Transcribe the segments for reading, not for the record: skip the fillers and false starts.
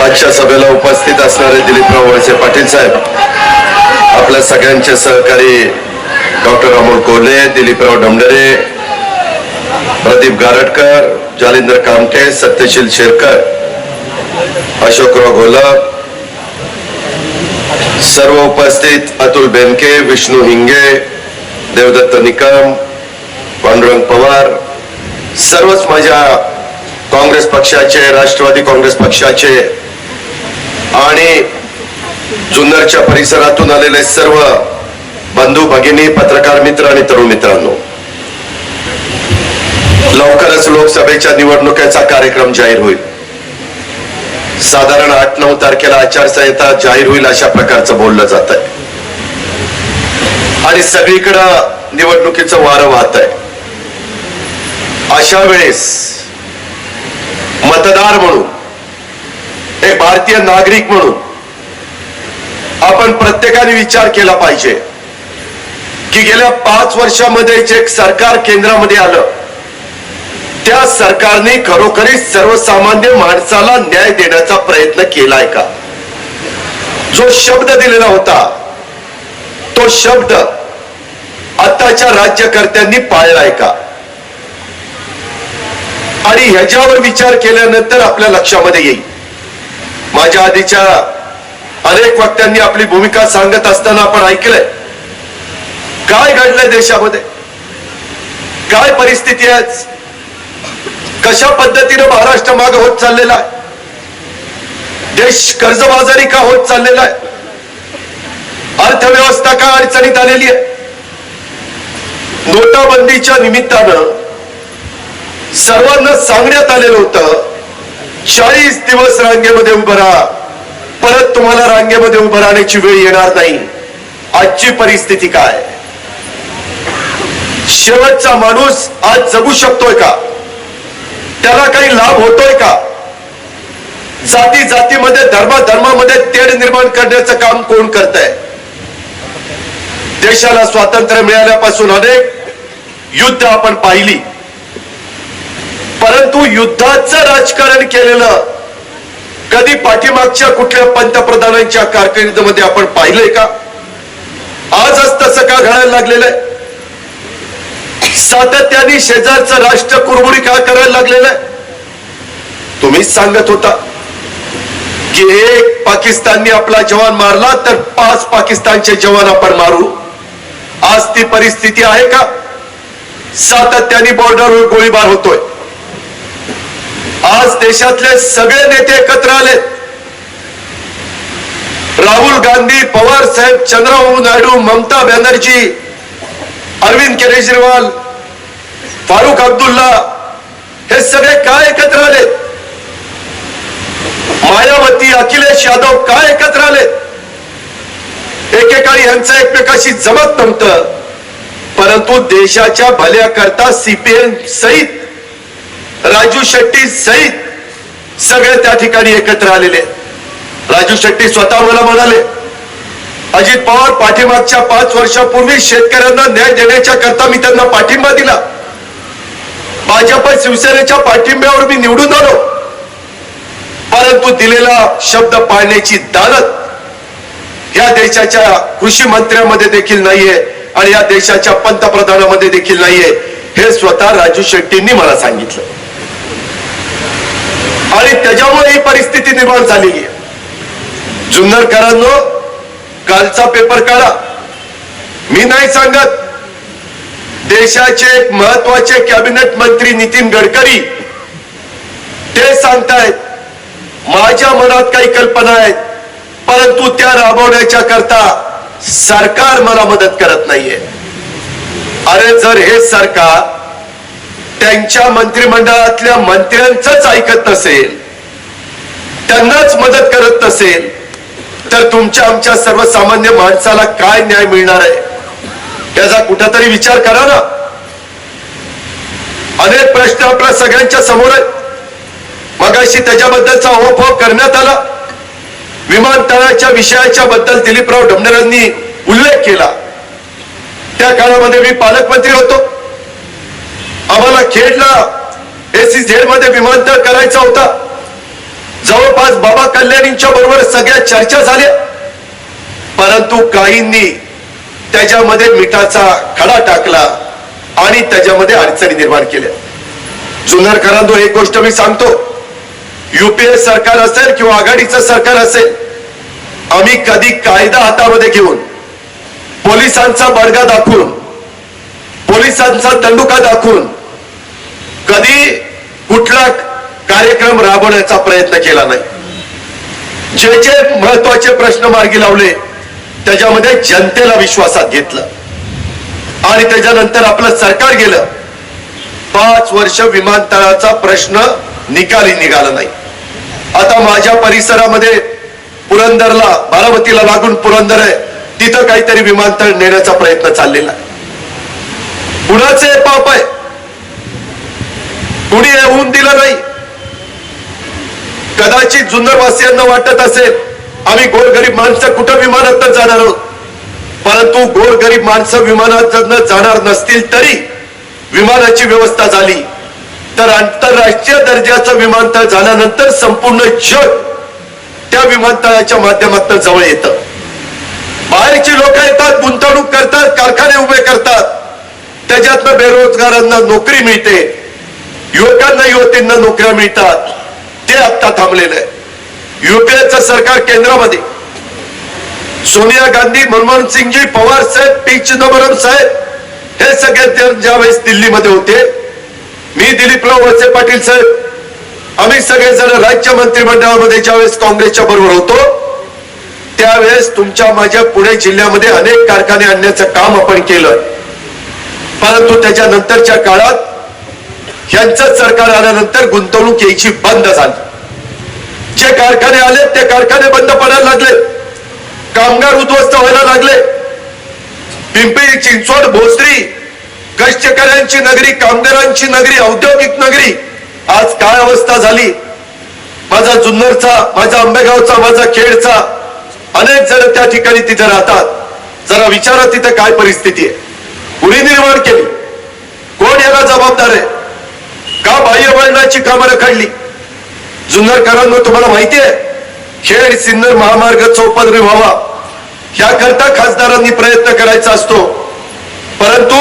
आजच्या सभेला उपस्थित असणारे दिलीपराव वळसे पाटील साहेब, आपल्या सगळ्यांचे सहकारी डॉक्टर अमोल कोल्हे, दिलीपराव ढमढरे, प्रदीप गारटकर, जालिंदर कामटे, सत्यशील शेरकर, अशोकराव घोलप, सर्व उपस्थित अतुल बेनके, विष्णू हिंगे, देवदत्त निकम, पांडुरंग पवार, सर्वच माझ्या काँग्रेस पक्षाचे, राष्ट्रवादी काँग्रेस पक्षाचे आणि जुन्नरच्या परिसरातून आलेले सर्व बंधू भगिनी, पत्रकार मित्र आणि तरुण मित्रांनो, लवकरच लोकसभेच्या निवडणुकीचा कार्यक्रम जाहीर होईल. साधारण 8-9 तारखेला आचारसंहिता जाहीर होईल अशा प्रकारचं बोललं जात आहे आणि सगळीकडं निवडणुकीचं वारं वाहत आहे. अशा वेळेस मतदार म्हणून, एक भारतीय नागरिक म्हणून आपण प्रत्येकाने विचार केला पाहिजे की गेल्या 5 वर्षामध्ये जे सरकार केंद्रामध्ये आलं, त्या सरकारने खरोखरीच सर्वसामान्य माणसाला न्याय देण्याचा प्रयत्न केलाय का? जो शब्द दिलेला होता तो शब्द आताच्या राज्यकर्त्यांनी पाळलाय का? आणि ह्याच्यावर विचार केल्यानंतर आपल्या लक्षामध्ये येईल. माझ्या आधीच्या अनेक वक्त्यांनी आपली भूमिका सांगत असताना आपण ऐकलंय काय घडलंय देशामध्ये, काय परिस्थिती आहे, कशा पद्धतीने महाराष्ट्र मागे होत चाललेला आहे, देश कर्जबाजारी का होत चाललेला आहे, अर्थव्यवस्था का अडचणीत आलेली आहे. नोटाबंदीच्या निमित्तानं सर्वांना सांगण्यात आलेलं होतं 40 दिवस रांगेमध्ये उभं राहा, परत तुम्हाला रांगेमध्ये उभं राहण्याची वेळ येणार नाही. आजची परिस्थिती काय? शेवटचा माणूस आज जगू शकतोय का? त्याला काही लाभ होतोय का? जाती जातीमध्ये, धर्माधर्मामध्ये तेढ निर्माण करण्याचं काम कोण करतंय? देशाला स्वातंत्र्य मिळाल्यापासून अनेक युद्ध आपण पाहिली, परंतु युद्धाचं राजकारण केलेलं कधी पाठीमागच्या कुठल्या पंतप्रधानांच्या कारकिर्दीमध्ये आपण पाहिलंय का? आजच तसं का घडायला लागलेलं आहे? सातत्याने शेजारचं राष्ट्र कुरबुरी का करायला लागलेलं आहे? तुम्हीच सांगत होता की एक पाकिस्तानने आपला जवान मारला तर 5 पाकिस्तानचे जवान आपण मारू. आज ती परिस्थिती आहे का? सातत्याने बॉर्डरवर गोळीबार होतोय. आज देशातले सगळे नेते एकत्र आलेत. राहुल गांधी, पवार साहेब, चंद्रबाबू नायडू, ममता बॅनर्जी, अरविंद केजरीवाल, फारुख अब्दुल्ला, हे सगळे काय एकत्र आलेत? मायावती, अखिलेश यादव काय एकत्र आलेत? एकेकाळी यांचं एकमेकाशी जमत नव्हतं, परंतु देशाच्या भल्याकरता सीपीएम सहित, राजू शेट्टी सहित सगळे त्या ठिकाणी एकत्र आलेले. राजू शेट्टी स्वतः मला म्हणाले, अजित पवार पाठीमागच्या 5 वर्षापूर्वी शेतकऱ्यांना न्याय देण्याच्या करता मी त्यांना पाठिंबा दिला. भाजप शिवसेनेच्या पाठिंब्यावर मी निवडून आलो, परंतु दिलेला शब्द पाळण्याची दानत या देशाच्या कृषी मंत्र्यामध्ये देखील नाहीये आणि या देशाच्या पंतप्रधानामध्ये देखील नाहीये. हे स्वतः राजू शेट्टींनी मला सांगितलं आणि त्याच्यामुळे ही परिस्थिती निर्माण झालेली आहे. जुन्नरकरांनो, कालचा पेपर काढा. मी नाही सांगत, देशाचे एक महत्वाचे कॅबिनेट मंत्री नितीन गडकरी ते सांगतायत. माझ्या मनात काही कल्पना आहेत, परंतु त्या राबवण्याच्या करता सरकार मला मदत करत नाहीये. अरे जर हे सरकार त्यांच्या मंत्रिमंडळातल्या मंत्र्यांचंच ऐकत नसेल, त्यांनाच मदत करत नसेल, तर तुमच्या आमच्या सर्वसामान्य माणसाला काय न्याय मिळणार आहे याचा कुठेतरी विचार करा ना. अनेक प्रश्न आपल्या सगळ्यांच्या समोर आहेत. मगाशी त्याच्याबद्दलचा ओफो करण्यात आला. विमानतळाच्या विषयाच्या बद्दल दिलीपराव ढमणेरांनी उल्लेख केला, त्या काळामध्ये मी पालकमंत्री होतो. आम्हाला खेडला SEZ मध्ये विमानतळ करायचा होता. जवळपास बाबा कल्याणींच्या बरोबर सगळ्या चर्चा झाल्या, परंतु काहींनी त्याच्यामध्ये मिठाचा खडा टाकला आणि त्याच्यामध्ये अडचणी निर्माण केल्या. जुन्नरकरांनो, एक गोष्ट मी सांगतो, UPA सरकार असेल किंवा आघाडीचं सरकार असेल, आम्ही कधी कायदा हातामध्ये घेऊन पोलिसांचा बडगा दाखवून पोलिसांचा दंडुका दाखवून कधी कुठला कार्यक्रम राबवण्याचा प्रयत्न केला नाही. जे जे महत्वाचे प्रश्न मार्गी लावले त्याच्यामध्ये जनतेला विश्वासात घेतलं आणि त्याच्यानंतर आपलं सरकार गेलं. 5 वर्ष विमानतळाचा प्रश्न निकाली निघाला नाही. आता माझ्या परिसरामध्ये पुरंदरला, बारामतीला लागून पुरंदर आहे, तिथं काहीतरी विमानतळ नेण्याचा प्रयत्न चाललेला आहे. कुणाचे पाप आहे? कुणी येऊन दिलं नाही. कदाचित जुन्नरवासियांना वाटत असेल आम्ही गोरगरीब माणसं कुठं विमानात जाणार आहोत, परंतु गोरगरीब माणसं विमानात जाणार नसतील तरी विमानाची व्यवस्था झाली तर आंतरराष्ट्रीय दर्जाचं विमानतळ झाल्यानंतर संपूर्ण जग त्या विमानतळाच्या माध्यमातून जवळ येतं. बाहेरची लोक येतात, गुंतवणूक करतात, कारखाने उभे करतात, त्याच्यातनं बेरोजगारांना नोकरी मिळते, युवकांना युवतींना नोकऱ्या मिळतात. ते आता थांबलेलं आहे. UPAचं सरकार केंद्रामध्ये सोनिया गांधी, मनमोहन सिंगजी, पवार साहेब, पी चिदंबरम साहेब हे सगळे ज्यावेळेस दिल्लीमध्ये होते, मी दिलीपराव वळसे पाटील साहेब, आम्ही सगळेजण राज्य मंत्रिमंडळामध्ये ज्यावेळेस काँग्रेसच्या बरोबर होतो, त्यावेळेस तुमच्या माझ्या पुणे जिल्ह्यामध्ये अनेक कारखाने आणण्याचं काम आपण केलं. परंतु त्याच्यानंतरच्या काळात यांचं सरकार आल्यानंतर गुंतवणूक यायची बंद झाली. जे कारखाने आले ते कारखाने बंद पडायला लागले, कामगार उद्ध्वस्त व्हायला लागले. पिंपरी चिंचवड, भोसरी कष्टकऱ्यांची नगरी, कामगारांची नगरी, औद्योगिक नगरी आज काय अवस्था झाली. माझा जुन्नरचा, माझा आंबेगावचा, माझा खेडचा अनेक जण त्या ठिकाणी तिथे राहतात. जरा विचारा तिथे काय परिस्थिती आहे, कुणी निर्माण केली, कोण याला जबाबदार आहे, का बाह्यवळणाची कामं रखडली. जुन्नरकरांनो, तुम्हाला माहिती आहे खेड सिन्नर महामार्ग चौपदरी व्हावा याकरता खासदारांनी प्रयत्न करायचा असतो, परंतु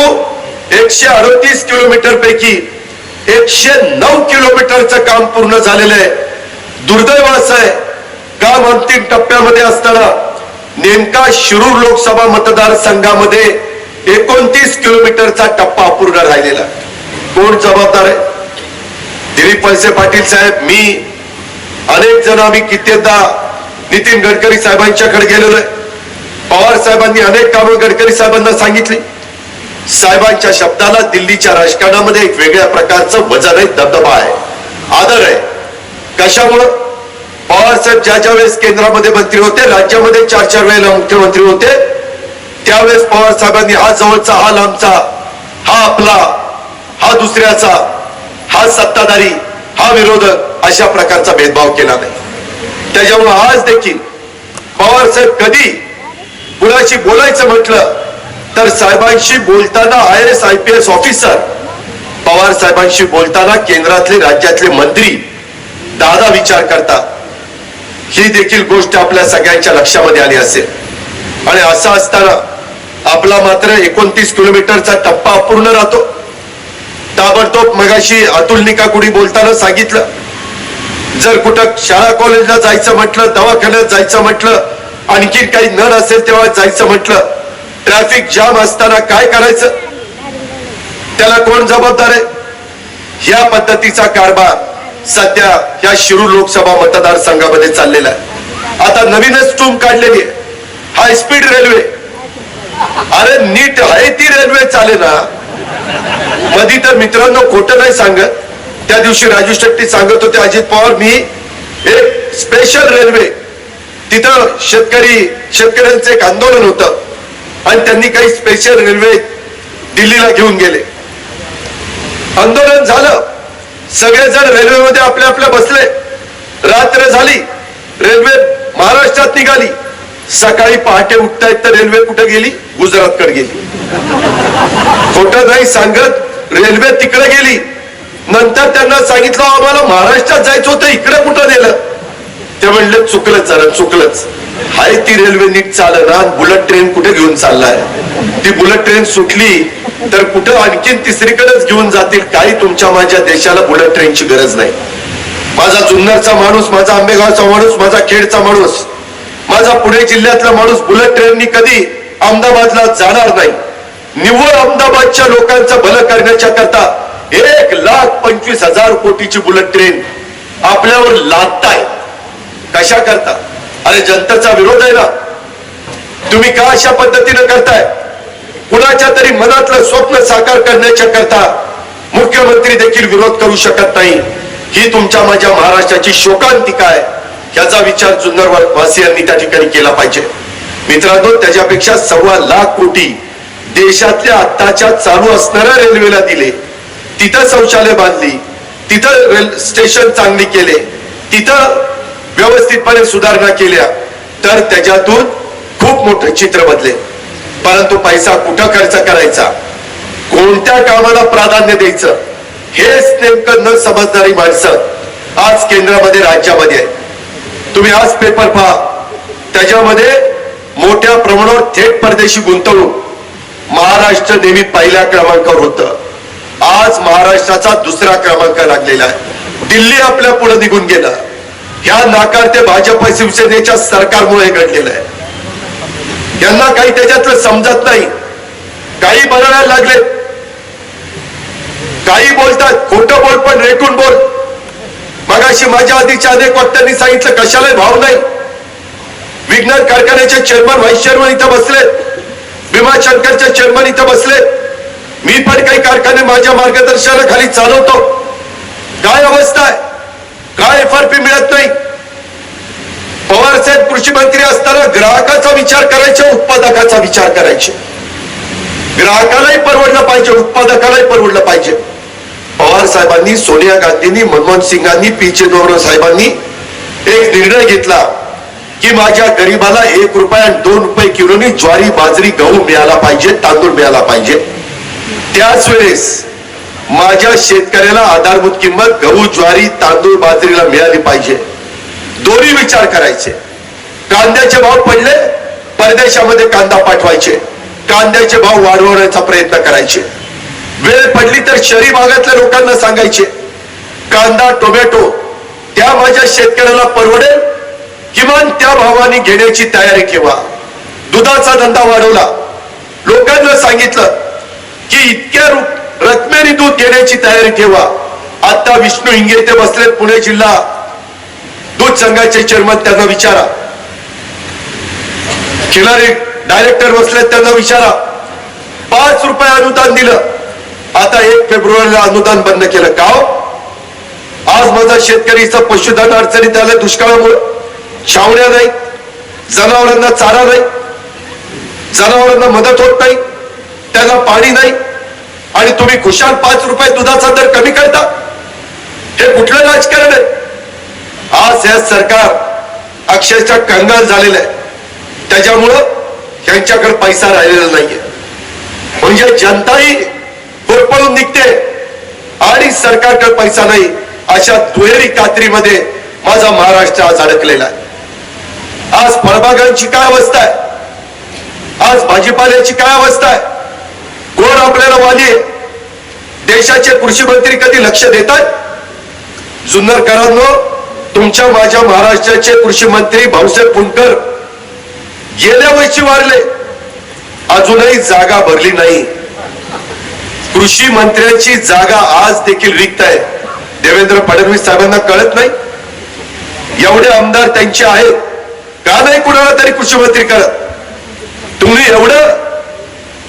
138 किलोमीटर पैकी 109 किलोमीटरचं काम पूर्ण झालेलं आहे. दुर्दैव असं आहे, काम अंतिम टप्प्यामध्ये असताना नेमका शिरूर लोकसभा मतदारसंघामध्ये 29 किलोमीटरचा टप्पा अपूर्ण राहिलेला. कोण जबाबदार आहे? दिलीप वळसे पाटील साहेब, मी, अनेक जण आम्ही कित्येकदा नितीन गडकरी साहेबांच्याकडे गेलेलो आहे. पवार साहेबांनी अनेक कामं गडकरी साहेबांना सांगितली. साहेबांच्या शब्दाला दिल्लीच्या राजकारणामध्ये एक वेगळ्या प्रकारचं वजन आहे, दबदबा आहे, आदर आहे. कशामुळं? पवार साहेब ज्या वेळेस केंद्रामध्ये मंत्री होते, राज्यामध्ये 4-4 वेळेला मुख्यमंत्री होते, त्यावेळेस पवार साहेबांनी हा जवळचा, हा लांबचा, हा आपला, हा दुसऱ्याचा, हा सत्ताधारी, हा विरोधक अशा प्रकारचा भेदभाव केला नाही. त्याच्यामुळे आज देखील पवार साहेब कधी कुणाशी बोलायचं म्हटलं तर साहेबांशी बोलताना IAS IPS ऑफिसर, पवार साहेबांशी बोलताना केंद्रातले, राज्यातले मंत्री 10 विचार करतात. ही देखील गोष्ट आपल्या सगळ्यांच्या लक्षामध्ये आली असेल. आणि असं असताना आपला मात्र 29 किलोमीटरचा टप्पा अपूर्ण राहतो. ताबडतोब मगाशी अतुल निकाकुडी बोलताना सांगितलं, जर कुठं शाळा कॉलेजला जायचं म्हटलं, दवाखान्यात जायचं म्हटलं, आणखी काही न असेल तेव्हा जायचं म्हटलं, ट्रॅफिक जाम असताना काय करायचं, त्याला कोण जबाबदार आहे? या पद्धतीचा कारभार सध्या या शिरूर लोकसभा मतदारसंघामध्ये चाललेला आहे. आता नवीनच टूम काढलेली आहे, हाय स्पीड रेल्वे. अरे नीट आहे ती रेल्वे चाले ना. मधी तर मित्रांनो खोटं नाही सांगत, त्या दिवशी राजू शेट्टी सांगत होते, अजित पवार, मी एक स्पेशल रेल्वे, तिथं शेतकऱ्यांचं एक आंदोलन होतं आणि त्यांनी काही स्पेशल रेल्वे दिल्लीला घेऊन गेले. आंदोलन झालं, सगळेजण रेल्वेमध्ये आपल्या आपल्या बसले, रात्र झाली, रेल्वे महाराष्ट्रात निघाली. सकाळी पहाटे उठतायत तर रेल्वे कुठे गेली? गुजरातकडे गेली. खोटं नाही सांगत, रेल्वे तिकडे गेली. नंतर त्यांना सांगितलं आम्हाला महाराष्ट्रात जायचं होतं, इकडे कुठं नेलं? ते म्हणले चुकलंच जरा, चुकलंच. हाय ती रेल्वे नीट चालना, बुलेट ट्रेन कुठे घेऊन चाललाय? ती बुलेट ट्रेन सुटली तर कुठं आणखीन तिसरीकडेच घेऊन जातील. काही तुमच्या माझ्या देशाला बुलेट ट्रेनची गरज नाही. माझा जुन्नरचा माणूस, माझा आंबेगावचा माणूस, माझा खेडचा माणूस, माझा पुणे जिल्ह्यातला माणूस बुलेट ट्रेननी कधी अहमदाबादला जाणार नाही. निव्वळ अहमदाबादच्या लोकांचं भलं करण्याच्या करता 1,25,000 कोटीची बुलेट ट्रेन आपल्यावर लादताय. कशा करता? अरे जनतेचा विरोध आहे ना. तुम्ही का अशा पद्धतीने करताय? कुणाच्या तरी मनातलं स्वप्न साकार करण्याच्या करता मुख्यमंत्री देखील विरोध करू शकत नाही. ही तुमच्या माझ्या महाराष्ट्राची शोकांतिका आहे. याचा विचार जुन्नर वासियांनी त्या ठिकाणी केला पाहिजे. मित्रांनो, त्याच्यापेक्षा 1.25 कोटी देशातल्या आत्ताच्या चालू असणाऱ्या रेल्वेला दिले. तिथं शौचालय बांधली, तिथं रेल स्टेशन चांगली केले, तिथं व्यवस्थितपणे सुधारणा केल्या, तर त्याच्यातून खूप मोठं चित्र बदले. परंतु पैसा कुठं खर्च करायचा, कोणत्या कामाला प्राधान्य द्यायचं, हेच नेमकं न समजणारी माणसं आज केंद्रामध्ये राज्यामध्ये आहे. तुम्ही आज पेपर पहा, त्याच्यामध्ये मोठ्या प्रमाणावर थेट परदेशी गुंतवणूक. महाराष्ट्र नेहमी पहिल्या क्रमांकावर होतं, आज महाराष्ट्राचा दुसरा क्रमांक लागलेला आहे. दिल्ली आपल्या पुढे निघून गेला. ह्या नाकारते भाजप शिवसेनेच्या सरकारमुळे घडलेलं आहे. यांना काही त्याच्यातलं समजत नाही. काही बनायला लागले, काही बोलतात, खोटं बोल पण रेटून बोल. मगाशी माझ्या आधीच्या अनेक वक्त्यांनी सांगितलं कशाला भाव नाही. विज्ञान कारखान्याचे चेअरमन, व्हाईस चेअरमन इथं बसले, भीमाशंकरचे चेअरमन इथं बसले. मी पण काही कारखाने माझ्या मार्गदर्शनाखाली चालवतो. काय अवस्था आहे, काय FRP मिळत नाही. पवार साहेब कृषी मंत्री असताना ग्राहकाचा विचार करायचे, उत्पादकाचा विचार करायचे. ग्राहकालाही परवडलं पाहिजे, उत्पादकालाही परवडलं पाहिजे. पवार साहेबांनी, सोनिया गांधींनी, मनमोहन सिंगांनी, पी चिदंबरम साहेबांनी एक निर्णय घेतला की माझ्या गरीबाला 1 रुपया आणि 2 रुपये किलोनी ज्वारी, बाजरी, गहू मिळाला पाहिजे, तांदूळ मिळाला पाहिजे. त्याच वेळेस माझ्या शेतकऱ्याला आधारभूत किंमत गहू, ज्वारी, तांदूळ, बाजरीला मिळाली पाहिजे. दोन्ही विचार करायचे. कांद्याचे भाव पडले, परदेशामध्ये कांदा पाठवायचे, कांद्याचे भाव वाढवण्याचा प्रयत्न करायचे. वेळ पडली तर शहरी भागातल्या लोकांना सांगायचे कांदा, टोमॅटो त्या माझ्या शेतकऱ्याला परवडेल, किमान त्या भावाने घेण्याची तयारी ठेवा. दुधाचा धंदा वाढवला, लोकांना सांगितलं की इतक्या रकमेने दूध घेण्याची तयारी ठेवा. आता विष्णू हिंगे इथे बसलेत, पुणे जिल्हा दूध संघाचे चेअरमन, त्यांना विचारा. खिलारी डायरेक्टर बसलेत, त्यांना विचारा. 5 रुपये अनुदान दिलं, आता 1 फेब्रुवारीला अनुदान बंद केलं. का हो? आज माझा शेतकरीचा पशुधन अडचणीत आलं दुष्काळामुळे. छावण्या नाही, जनावरांना चारा नाही, जनावरांना मदत होत नाही, त्यांना पाणी नाही, आणि तुम्ही खुशाल 5 रुपये दुधाचा दर कमी करता. हे कुठलं राजकारण आहे? आज हे सरकार अक्षरशः कंगाल झालेलं आहे. त्याच्यामुळं त्यांच्याकडे पैसा राहिलेला नाहीये. म्हणजे जनताही होरपळून निघते आणि सरकारकडे पैसा नाही. अशा दुहेरी कात्रीमध्ये माझा महाराष्ट्र आज अडकलेला आहे. आज फळबागांची काय अवस्था आहे, आज भाजीपाल्याची काय अवस्था आहे, कोण आपल्याला वाली आहे? देशाचे कृषी मंत्री कधी लक्ष देतात? जुन्नरकरांनो, तुमच्या माझ्या महाराष्ट्राचे कृषी मंत्री भाऊसाहेब फुंडकर गेल्या वर्षी वारले, अजूनही जागा भरली नाही. कृषी मंत्र्यांची जागा आज देखील रिक्त आहे. देवेंद्र फडणवीस साहेबांना कळत नाही? एवढे आमदार त्यांचे आहेत, का नाही कुणाला तरी कृषी मंत्री करत? तुम्ही एवढं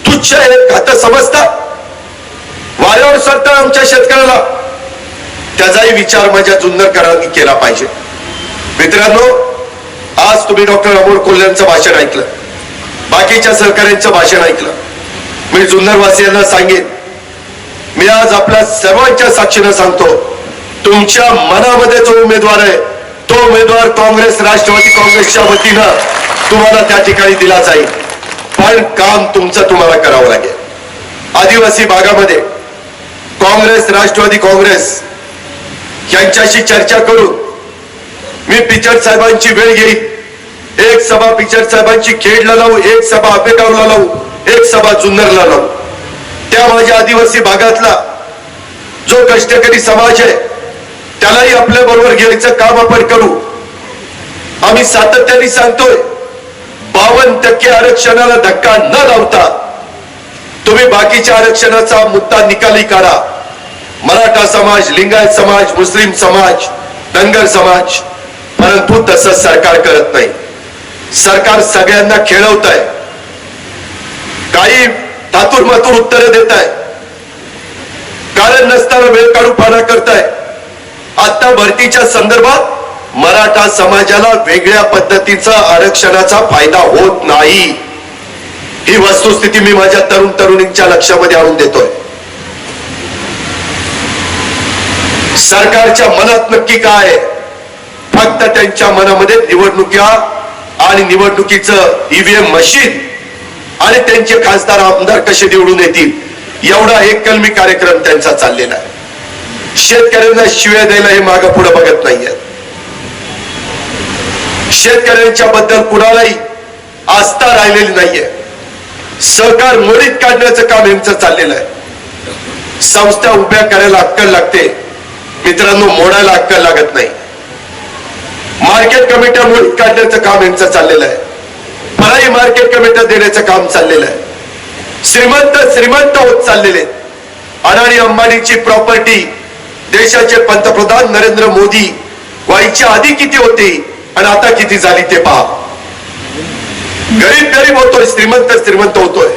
तुच्छ हे खातं समजता? वाऱ्यावर सरता आमच्या शेतकऱ्याला. त्याचाही विचार माझ्या जुन्नरकरांनी केला पाहिजे. मित्रांनो, आज तुम्ही डॉक्टर अमोल कोल्ह्यांचं भाषण ऐकलं, बाकीच्या सहकाऱ्यांचं भाषण ऐकलं. मी जुन्नरवासियांना सांगेन, मी आज आपल्या सर्वांच्या साक्षीनं सांगतो, तुमच्या मनामध्ये जो उमेदवार आहे तो उमेदवार काँग्रेस राष्ट्रवादी काँग्रेसच्या वतीनं तुम्हाला त्या ठिकाणी दिला जाईल. पण काम तुमचं तुम्हाला करावं लागेल. आदिवासी भागामध्ये काँग्रेस राष्ट्रवादी काँग्रेस यांच्याशी चर्चा करून मी पिचड साहेबांची वेळ घेईन. एक सभा पिचड साहेबांची खेडला लावू, एक सभा आपेगावला लावू, एक सभा जुन्नरला लावू. त्या माझ्या आदिवासी भागातला जो कष्टकरी समाज आहे त्यालाही आपल्या बरोबर घ्यायचं काम आपण करू. आम्ही सातत्याने सांगतोय 52% आरक्षणाला धक्का न लावता तुम्ही बाकीच्या आरक्षणाचा मुद्दा निकाली काढा. मराठा समाज, लिंगायत समाज, मुस्लिम समाज, धनगर समाज, परंतु तसं सरकार करत नाही. सरकार सगळ्यांना खेळवत आहे. काही तातूर मातूर उत्तरं देत आहे. कारण नसताना वेळ काढू पाना करताय. आता भरतीच्या संदर्भात मराठा समाजाला वेगळ्या पद्धतीचा आरक्षणाचा फायदा होत नाही. ही वस्तुस्थिती मी माझ्या तरुण तरुणींच्या लक्षामध्ये आणून देतोय. सरकारच्या मनात नक्की काय आहे? फक्त त्यांच्या मनामध्ये निवडणुका आणि निवडणुकीचं ईव्हीएम मशीन आणि त्यांचे खासदार आमदार कसे निवडून येतील एवढा एक कलमी कार्यक्रम त्यांचा चाललेला आहे. शेतकऱ्यांना शिव्या द्यायला हे मागं पुढे बघत नाहीये. शेतकऱ्यांच्या बद्दल कुणालाही आस्था राहिलेली नाहीये. सहकार मोडीत काढण्याचं काम यांचं चाललेलं आहे. संस्था उभ्या करायला अक्कल लागते मित्रांनो, मोडायला अक्कल लागत नाही. मार्केट कमिट्या मोडीत काढण्याचं काम यांचं चाललेलं आहे. फराई मार्केट कमिट्या देण्याचं काम चाललेलं आहे. श्रीमंत श्रीमंत होत चाललेले. अडाणी अंबानीची प्रॉपर्टी देशाचे पंतप्रधान नरेंद्र मोदी व्हायच्या आधी किती होती आणि आता किती झाली ते पहा. गरीब गरीब होतोय, श्रीमंत श्रीमंत होतोय.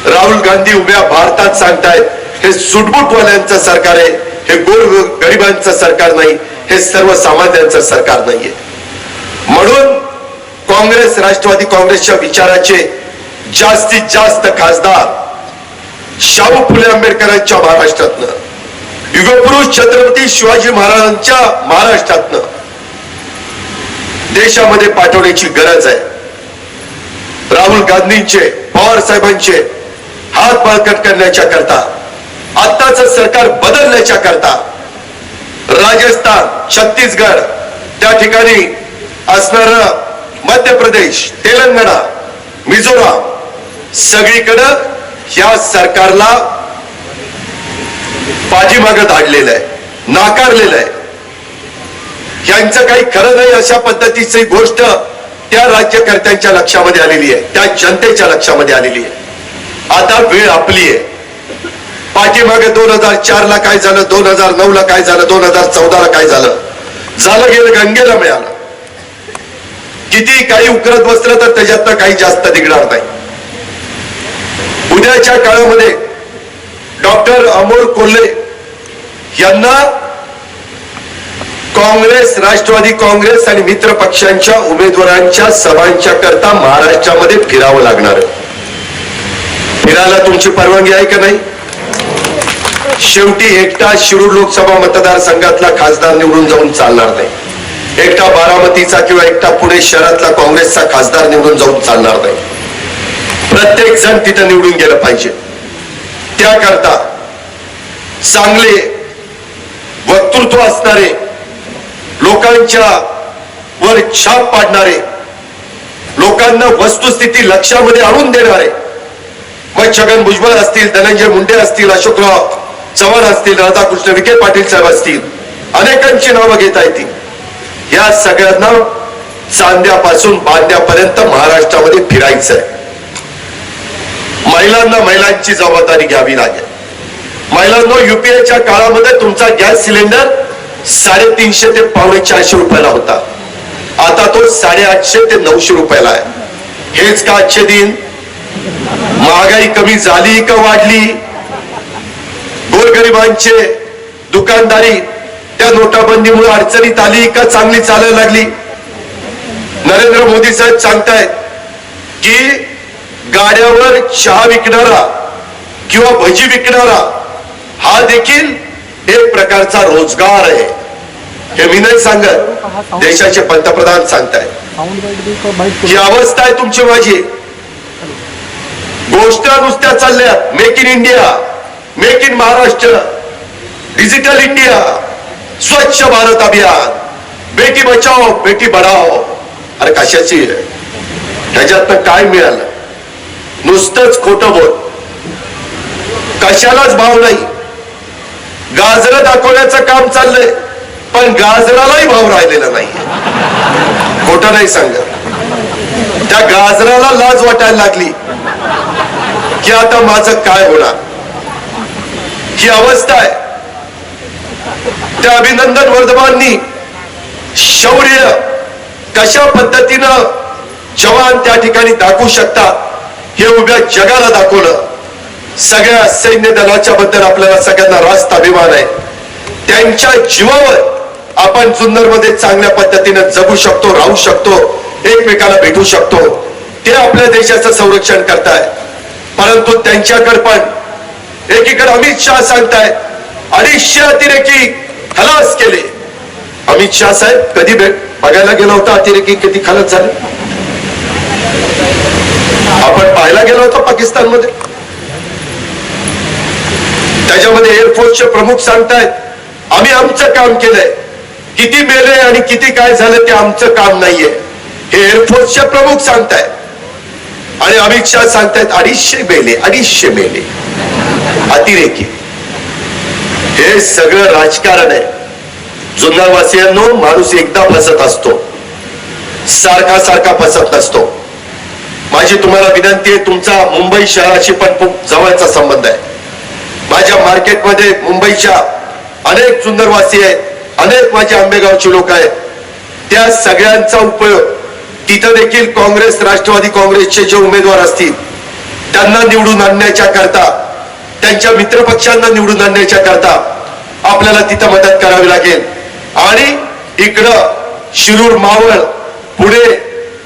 राहुल गांधी उभ्या भारतात सांगतायत हे सुटबुटवाल्यांचं सरकार आहे, हे गोर गरिबांचं सरकार नाही, हे सर्वसामान्यांचं सरकार नाहीये. म्हणून काँग्रेस राष्ट्रवादी काँग्रेसच्या विचाराचे जास्तीत जास्त खासदार शाहू फुले आंबेडकरांच्या महाराष्ट्रातनं, युगपुरुष छत्रपती शिवाजी महाराजांच्या महाराष्ट्रातनं देशामध्ये पाठवण्याची गरज आहे. राहुल गांधींचे, पवार साहेबांचे हात बळकट करण्याच्या करता, आताच सरकार बदलण्याच्या करता राजस्थान, छत्तीसगड, त्या ठिकाणी असणार मध्य प्रदेश, तेलंगणा, मिझोराम सगळीकडं या सरकारला पाठीमागं धाडलेलं आहे, नाकारलेलं आहे. यांचं काही खरं नाही अशा पद्धतीची गोष्ट त्या राज्यकर्त्यांच्या लक्षामध्ये आलेली आहे, त्या जनतेच्या लक्षामध्ये आलेली आहे. आता वेळ आपली आहे. पाठीमागे 2004 ला काय झालं, 2009 ला काय झालं, 2014 ला काय झालं, झालं गेलं गंगेला मिळालं. किती काही उकरत बसलं तर त्याच्यातनं काही जास्त निघणार नाही. उद्याच्या काळामध्ये डॉक्टर अमोल कोल्हे यांना काँग्रेस, राष्ट्रवादी काँग्रेस आणि मित्र पक्षांच्या उमेदवारांच्या सभांच्या करता महाराष्ट्रामध्ये फिरावं लागणार. फिरायला तुमची परवानगी आहे का नाही? शेवटी एकटा शिरूर लोकसभा मतदारसंघातला खासदार निवडून जाऊन चालणार नाही. एकटा बारामतीचा किंवा एकटा पुणे शहरातला काँग्रेसचा खासदार निवडून जाऊन चालणार नाही. प्रत्येक जण तिथं निवडून गेलं पाहिजे. त्याकरता चांगले वक्तृत्व असणारे, लोकांच्या वर छाप पाडणारे, लोकांना वस्तुस्थिती लक्षामध्ये आणून देणारे, मग छगन भुजबळ असतील, धनंजय मुंडे असतील, अशोकराव चव्हाण असतील, राधाकृष्ण विखे पाटील साहेब असतील, अनेकांची नावं घेता येतील. या सगळ्यांना चांद्यापासून बांद्यापर्यंत महाराष्ट्रामध्ये फिरायचं आहे. महिलांना महिलांची जबाबदारी घ्यावी लागेल. महिलांनो, युपीएच्या काळामध्ये तुमचा गॅस सिलेंडर 350 ते 450 रुपयाला होता. आता तो 850 ते 900 रुपयाला आहे. हेच का आजचे दिन? महागाई कमी झाली का वाढली? गोरगरिबांचे दुकानदारी त्या नोटाबंदीमुळे अडचणीत आली का चांगली चालायला लागली? नरेंद्र मोदी साहेब सांगतायत की गाड्यावर चहा विकणारा किंवा भजी विकणारा हा देखील एक प्रकारचा रोजगार आहे. हे मी नाही सांगत, देशाचे पंतप्रधान सांगतायत. ही अवस्था आहे तुमची माझी. गोष्ट नुसत्या चालल्या, make in India, make in Maharashtra, digital India, स्वच्छ भारत अभियान, बेटी बचाओ बेटी पढाओ. अरे कशाची आहे? ह्याच्यातनं काय मिळालं? नुसतंच खोटं बोल, कशालाच भाव नाही. गाजरं दाखवण्याचं काम चाललंय, पण गाजरालाही भाव राहिलेला नाही. खोटं नाही सांगत. त्या गाजराला लाज वाटायला लागली की आता माझं काय होणार. ही अवस्था आहे. त्या अभिनंदन वर्धमाननी शौर्य कशा पद्धतीनं जवान त्या ठिकाणी दाखवू शकतात हे उभ्या जगाला दाखवलं. सगळ्या सैन्य दलाच्या बद्दल आपल्याला सगळ्यांना रास्त अभिमान आहे. त्यांच्या जीवावर आपण जुन्नरमध्ये चांगल्या पद्धतीने जगू शकतो, राहू शकतो, एकमेकाला भेटू शकतो. ते आपल्या देशाचं संरक्षण करताय. परंतु त्यांच्याकडे पण एकीकडे अमित शहा सांगतायत 250 अतिरेकी खलास केले. अमित शहा साहेब कधी बघायला गेला होता अतिरेकी किती खलास झाले? आपण पाहायला गेलो होतो पाकिस्तानमध्ये. त्याच्यामध्ये एअरफोर्सचे प्रमुख सांगतायत आम्ही आमचं काम केलंय, किती मेले आणि किती काय झालं ते आमचं काम नाहीये. हे एअरफोर्सचे प्रमुख सांगतायत. आणि अमित शहा सांगतायत 250 मेले अतिरेकी. हे सगळं राजकारण आहे. जुन्नरवासियांनो, माणूस एकदा फसत असतो, सारखा सारखा फसत नसतो. माझी तुम्हाला विनंती आहे, तुमचा मुंबई शहराशी पण खूप जवळचा संबंध आहे. माझ्या मार्केटमध्ये मुंबईच्या अनेक जुन्नरवासी आहेत, अनेक माझे आंबेगावचे लोक आहेत. त्या सगळ्यांचा उपयोग तिथं देखील काँग्रेस, राष्ट्रवादी काँग्रेसचे जे उमेदवार असतील त्यांना निवडून आणण्याच्या करता, त्यांच्या मित्रपक्षांना निवडून आणण्याच्या करता आपल्याला तिथं मदत करावी लागेल. आणि इकडं शिरूर, मावळ, पुणे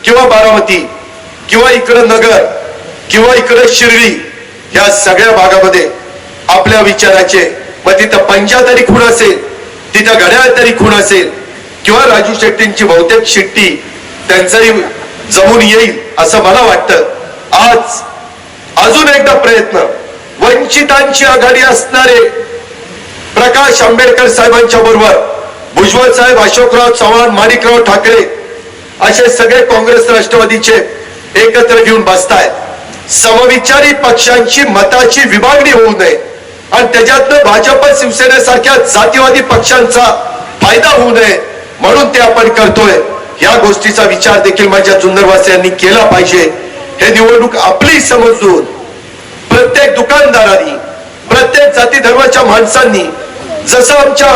किंवा बारामती किंवा इकडं नगर किंवा इकडं शिर्डी, या सगळ्या भागामध्ये आपल्या विचाराचे, मग तिथं पंजा तरी खूण असेल, तिथं घड्याळ तरी खूण असेल, किंवा राजू शेट्टींची बहुतेक शिट्टी त्यांचाही जमून येईल असं मला वाटतं. आज अजून एकदा प्रयत्न, वंचितांची आघाडी असणारे प्रकाश आंबेडकर साहेबांच्या बरोबर भुजबळ साहेब, अशोकराव चव्हाण, माणिकराव ठाकरे असे सगळे काँग्रेस राष्ट्रवादीचे एकत्र घेऊन बसतायत. समविचारी पक्षांची मताची विभागणी होऊ नये आणि त्याच्यातनं भाजप, शिवसेनेसारख्या जातीवादी पक्षांचा फायदा होऊ नये म्हणून ते आपण करतोय. या गोष्टीचा विचार देखील माझ्या जुन्नरवासियांनी केला पाहिजे. हे निवडणूक आपली समजून प्रत्येक दुकानदारांनी, प्रत्येक जाती धर्माच्या माणसांनी, जसं आमच्या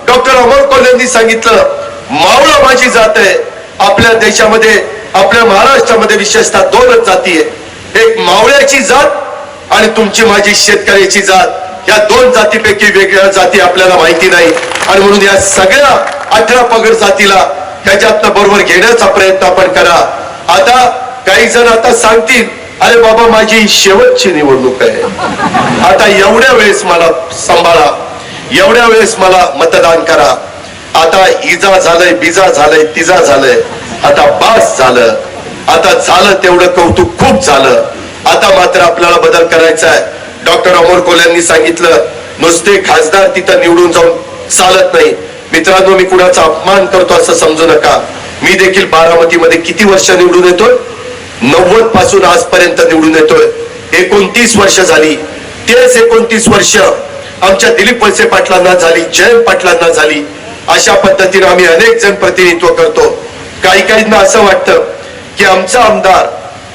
डॉक्टर अमोल कोल्हेंनी सांगितलं, मावळं माझी जात आहे. आपल्या देशामध्ये, आपल्या महाराष्ट्रामध्ये विशेषतः 2च जाती आहे, एक मावळ्याची जात आणि तुमची माझी शेतकऱ्याची जात. या 2 जातीपैकी वेगळ्या जाती आपल्याला माहिती नाही. आणि म्हणून या सगळ्या 18 पगड जातीला त्याच्यातनं बरोबर घेण्याचा प्रयत्न आपण करा. आता काही जण आता सांगतील अरे बाबा माझी शेवटची निवडणूक आहे, आता एवढ्या वेळेस मला सांभाळा, एवढ्या वेळेस मला मतदान करा. आता इजा झालंय, बिजा झालंय, तिजा झालंय, आता बास झालं, आता झालं तेवढं कौतुक खूप झालं. आता मात्र आपल्याला बदल करायचा आहे. डॉक्टर अमोल कोल्हेंनी सांगितलं नुसते खासदार तिथं निवडून जाऊन चालत नाही. मित्रांनो, मी कुणाचा अपमान करतो असं समजू नका. मी देखील बारामतीमध्ये किती वर्ष निवडून येतोय? 90 पासून आजपर्यंत निवडून येतोय. 29 वर्ष झाली. तेच 29 वर्ष आमच्या दिलीप वळसे पाटलांना झाली, जयंत पाटलांना झाली. अशा पद्धतीने आम्ही अनेक जण प्रतिनिधित्व करतो. काही काहींना असं वाटतं की आमचा आमदार,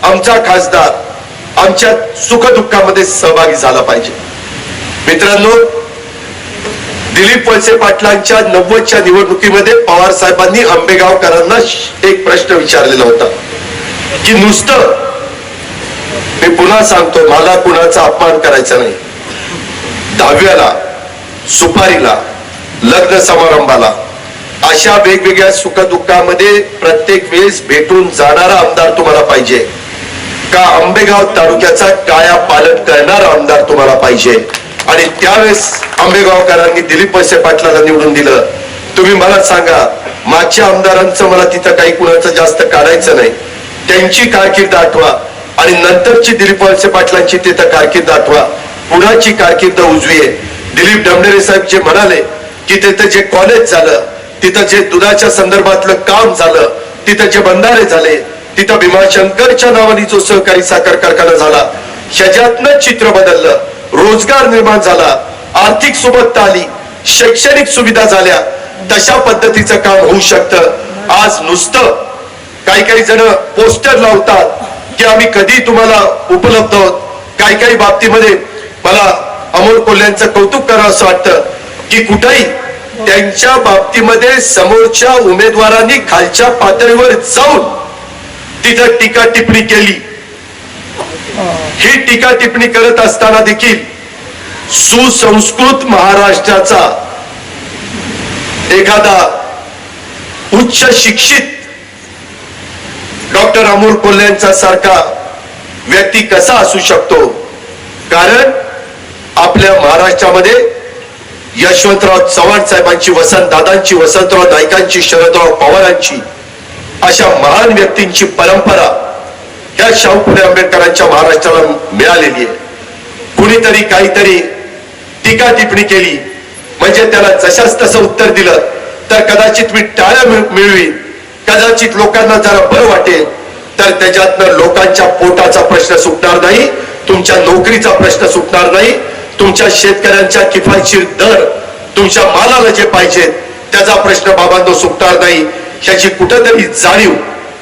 आमचा खासदार आमच्या सुखदुःखामध्ये सहभागी झाला पाहिजे. मित्रांनो, दिलीप वळसे पाटलांच्या 90च्या निवडणुकीमध्ये पवार साहेबांनी आंबेगावकरांना एक प्रश्न विचारलेला होता की नुसतं, मी पुन्हा सांगतो, मला कुणाचा अपमान करायचा नाही, 10व्याला, सुपारीला, लग्न समारंभाला, अशा वेगवेगळ्या सुखदुःखामध्ये प्रत्येक वेळेस भेटून जाणारा आमदार तुम्हाला पाहिजे का आंबेगाव तालुक्याचा काया पालट करणारा आमदार तुम्हाला पाहिजे. आणि त्यावेळेस आंबेगावकरांनी दिलीप वळसे पाटलाला निवडून दिलं. तुम्ही मला सांगा, मागच्या आमदारांचं मला तिथं काही कुणाचं जास्त काढायचं नाही, त्यांची कारकीर्द आठवा आणि नंतरची दिलीप वळसे पाटलांची तिथं कारकीर्द आठवा. कुणाची कारकीर्द उजवी आहे? दिलीप डमडेरे साहेब जे म्हणाले की तिथं जे कॉलेज झालं, तिथं जे दुधाच्या संदर्भातलं काम झालं, तिथं जे बंधारे झाले, तिथं भीमाशंकरच्या नावाने जो सहकारी साखर कारखाना झाला, ह्याच्यातनं चित्र बदललं, रोजगार निर्माण झाला, आर्थिक सुबत्ता आली, शैक्षणिक सुविधा झाल्या. तशा पद्धतीचं काम होऊ शकतं. आज नुसतं काही काही जण पोस्टर लावतात की आम्ही कधी तुम्हाला उपलब्ध आहोत. काही काही बाबतीमध्ये मला अमोल कोल्ह्यांचं कौतुक करावं असं वाटतं की कुठेही त्यांच्या बाबतीमध्ये समोरच्या उमेदवारांनी खालच्या पातळीवर जाऊन तिथं टीका टिप्पणी केली. ही टीका टिप्पणी करत असताना देखील सुसंस्कृत महाराष्ट्राचा एखादा उच्च शिक्षित डॉक्टर अमोल कोल्ह्यांचा सारखा व्यक्ती कसा असू शकतो? कारण आपल्या महाराष्ट्रामध्ये यशवंतराव चव्हाण साहेबांची, वसंतदादांची, वसंतराव नाईकांची, शरदराव पवारांची अशा महान व्यक्तींची परंपरा ह्या शाहू फुले आंबेडकरांच्या महाराष्ट्राला मिळालेली आहे. कुणीतरी काहीतरी टीका टिप्पणी केली म्हणजे त्याला जशाच तसं उत्तर दिलं तर कदाचित मी टाळ्या मिळवीन, कदाचित लोकांना जरा बरं वाटेल, तर त्याच्यातनं लोकांच्या पोटाचा प्रश्न सुटणार नाही, तुमच्या नोकरीचा प्रश्न सुटणार नाही, तुमच्या शेतकऱ्यांच्या किफायतशीर दर, तुमच्या मालाला जे पाहिजे त्याचा प्रश्न बाबांनो सुटणार नाही. ह्याची कुठेतरी जाणीव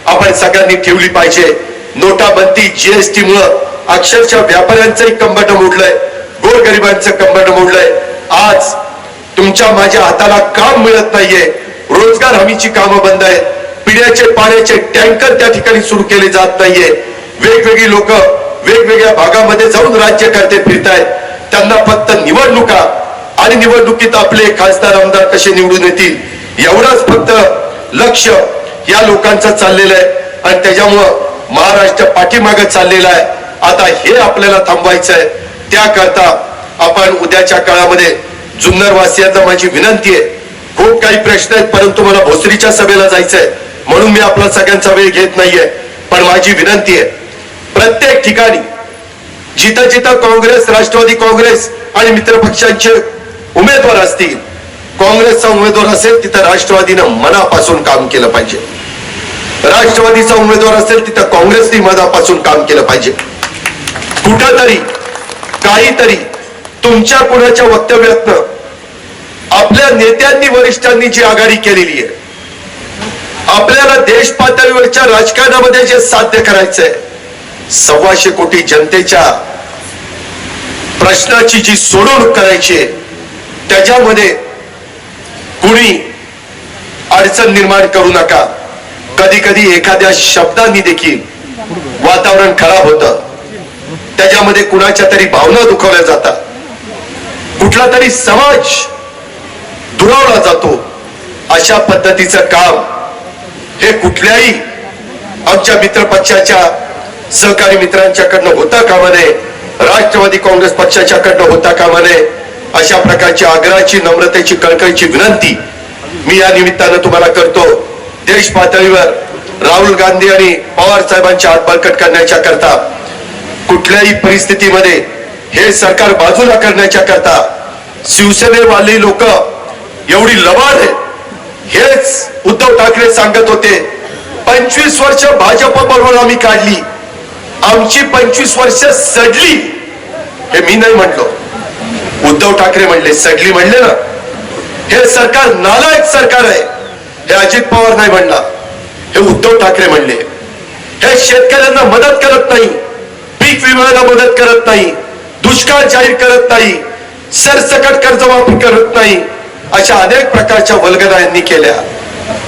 आपण सगळ्यांनी ठेवली पाहिजे. नोटाबंदी, जीएसटी मुळे अक्षरशः व्यापाऱ्यांचंही कंबरडं मोडलंय, गोरगरिबांचं कंबरडं मोडलंय. आज तुमच्या माझ्या हाताला काम मिळत नाहीये, रोजगार हमीची कामं बंद आहेत, पिण्याचे पाण्याचे टँकर त्या ठिकाणी सुरू केले जात नाहीये. वेगवेगळी लोक वेगवेगळ्या भागामध्ये जाऊन राज्यकर्ते फिरतायत. त्यांना फक्त निवडणुका आणि निवडणुकीत आपले खासदार आमदार कसे निवडून येतील एवढंच फक्त लक्ष या लोकांचं चाललेलं आहे आणि त्याच्यामुळं महाराष्ट्र पाठीमागे चाललेला आहे. आता हे आपल्याला थांबवायचं आहे. त्याकरता आपण उद्याच्या काळामध्ये जुन्नर वासियांना माझी विनंती आहे, खूप काही प्रश्न आहेत परंतु मला भोसरीच्या सभेला जायचंय म्हणून मी आपला सगळ्यांचा वेळ घेत नाहीये. पण माझी विनंती आहे, प्रत्येक ठिकाणी जिथं जिथं काँग्रेस, राष्ट्रवादी काँग्रेस आणि मित्रपक्षांचे उमेदवार असतील, काँग्रेसचा उमेदवार असेल तिथं राष्ट्रवादीनं मनापासून काम केलं पाहिजे, राष्ट्रवादीचा उमेदवार असेल तिथं काँग्रेसने मनापासून काम केलं पाहिजे. कुठंतरी काहीतरी तुमच्या कुणाच्या वक्तव्यातनं आपल्या नेत्यांनी, वरिष्ठांनी जी आघाडी केलेली आहे, आपल्याला देश पातळीवरच्या राजकारणामध्ये जे साध्य करायचंय, 125 कोटी जनतेच्या प्रश्नाची जी सोडवणूक करायची आहे, त्याच्यामध्ये कुणी अडचण निर्माण करू नका. कधी कधी एखाद्या शब्दांनी देखील वातावरण खराब होतं, त्याच्यामध्ये कुणाच्या तरी भावना दुखावल्या जातात, कुठला तरी समाज दुरावला जातो. अशा पद्धतीचं काम हे कुठल्याही आमच्या मित्रपक्षाच्या सहकारी मित्रांच्याकडनं होता कामा नये, राष्ट्रवादी काँग्रेस पक्षाच्याकडनं होता कामा नये. अशा प्रकारची आग्रहाची, नम्रतेची, कळकळीची विनंती मी या निमित्तानं तुम्हाला करतो. देश पातळीवर राहुल गांधी आणि पवार साहेबांच्या हात बळकट करण्याच्या करता, कुठल्याही परिस्थितीमध्ये हे सरकार बाजूला करण्याच्या करता शिवसेनेवाली लोक एवढी लबाड आहे. हेच उद्धव ठाकरे सांगत होते, 25 वर्ष भाजप बरोबर आम्ही काढली, आमची 25 वर्ष सडली. हे मी नाही म्हटलो, उद्धव ठाकरे म्हणले, सडली म्हणले ना. हे सरकार नालायक सरकार आहे, हे अजित पवार नाही म्हणला, हे उद्धव ठाकरे म्हणले. हे शेतकऱ्यांना मदत करत नाही, पीक विम्याला मदत करत नाही, दुष्काळ जाहीर करत नाही, सरसकट कर्जमाफी करत नाही, अशा अनेक प्रकारच्या वल्गना यांनी केल्या.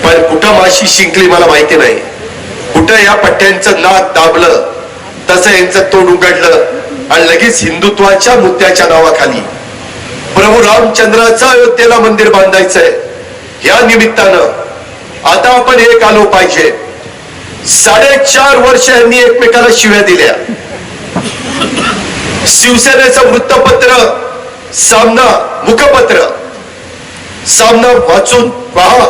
पण कुठं माशी शिंकली मला माहिती नाही, कुठं या पट्ट्यांचं नाक दाबलं, तसं यांचं तोंड उघडलं आणि लगेच हिंदुत्वाच्या मुद्द्याच्या नावाखाली प्रभू रामचंद्राचं अयोध्येला मंदिर बांधायचंय. या निमित्तानं आता आपण एक आलो पाहिजे. 4.5 वर्ष यांनी एकमेकाला शिव्या दिल्या. शिवसेनेचं वृत्तपत्र सामना मुखपत्र सामना वाचून पहा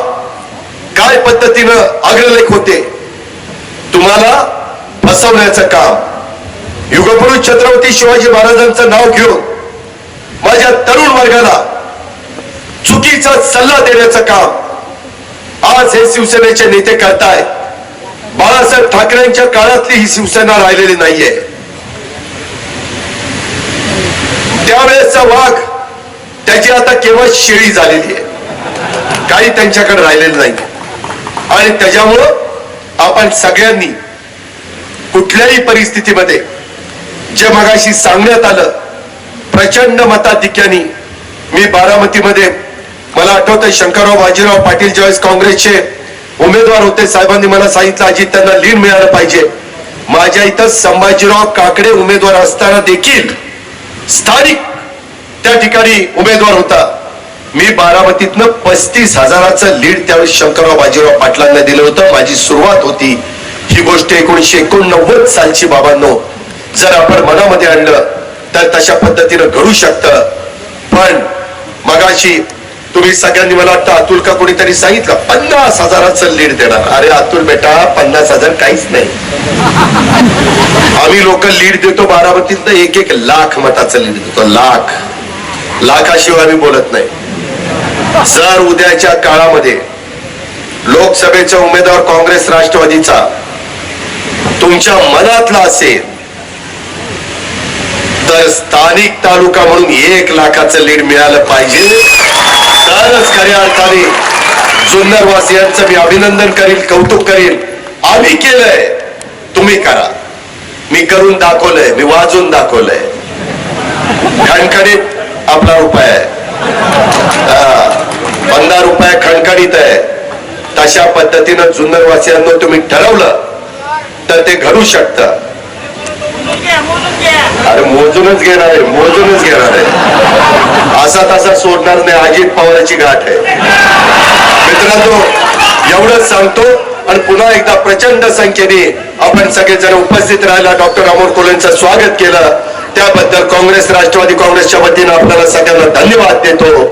काय पद्धतीनं अग्रलेख होते. तुम्हाला फसवण्याचं काम युगपुरुष छत्रपती शिवाजी महाराजांचं नाव घेऊन माझ्या तरुण वर्गाला चुकीचा सल्ला देण्याचं काम आज हे शिवसेनेचे नेते करतायत. बाळासाहेब ठाकरेंच्या काळातली ही शिवसेना राहिलेली नाहीये. त्यावेळेसचा वाघ त्याची आता केवळ शेळी झालेली आहे. काही त्यांच्याकडे राहिलेलं नाही. आणि त्याच्यामुळं आपण सगळ्यांनी कुठल्याही परिस्थितीमध्ये जे मगाशी सांगण्यात आलं प्रचंड मताधिक्याने मी बारामतीमध्ये मला आठवतंय शंकरराव बाजीराव पाटील ज्यावेळेस काँग्रेसचे उमेदवार होते साहेबांनी मला सांगितलं अजित त्यांना लीड मिळालं पाहिजे. माझ्या इथं संभाजीराव काकडे उमेदवार असताना देखील स्थानिक त्या ठिकाणी उमेदवार होता. मी बारामतीतनं 35,000चं लीड त्यावेळी शंकरराव बाजीराव पाटलांना दिलं होतं. माझी सुरुवात होती. ही गोष्ट 1989 सालची बाबांनो. जर आपण मनामध्ये आणलं तर तशा पद्धतीनं घडू शकतं. पण मगाशी तुम्ही सगळ्यांनी मला वाटतं अतुल का कोणीतरी सांगितलं 50,000चं लीड देणार. अरे अतुल बेटा 50,000 काहीच नाही. आम्ही लोक लीड देतो बारामतीतनं 1-1 लाख मताचं लीड देतो. लाखाशिवाय आम्ही बोलत नाही. जर उद्याच्या काळामध्ये लोकसभेचा उमेदवार काँग्रेस राष्ट्रवादीचा तुमच्या मनातला असेल तर स्थानिक तालुका म्हणून 1 लाखाचं लीड मिळालं पाहिजे. तरच खऱ्या अर्थाने जुन्नर वासियांचं मी अभिनंदन करील, कौतुक करील. आम्ही केलंय, तुम्ही करा. मी करून दाखवलंय, मी वाजून दाखवलंय. खणखणीत आपला रुपया आहे. 15 रुपये खणखणीत आहे. तशा पद्धतीनं जुन्नर वासियांना तुम्ही ठरवलं तर ते घडू शकतं. अरे मोजूनच घेणार आहे. असा तसा सोडणार नाही. अजित पवारांची गाठ आहे. मित्रांनो एवढंच सांगतो आणि पुन्हा एकदा प्रचंड संख्येने आपण सगळेजण उपस्थित राहिला. डॉक्टर अमोल कोल्हेंचं स्वागत केलं. त्याबद्दल काँग्रेस राष्ट्रवादी काँग्रेसच्या वतीनं आपल्याला सगळ्यांना धन्यवाद देतो.